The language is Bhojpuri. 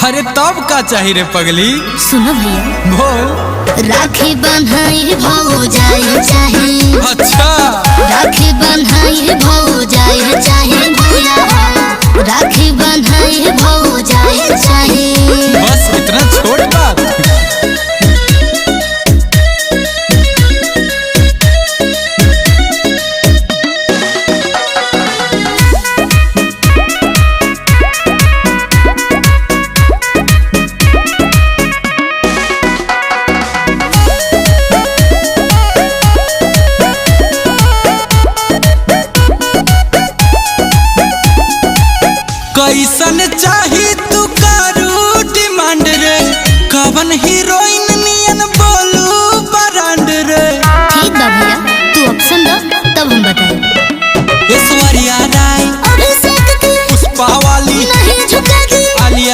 अरे तब का चाहिए रे पगली। सुनो भैया, बोल। राखी बन्हाई भौ जाए चाहे। अच्छा। राखी बन्हाई भौ जाए चाहे भैया, राखी बन्हाई भौ जाए चाहे। बस इतना छोट बात। कैसन चाहिए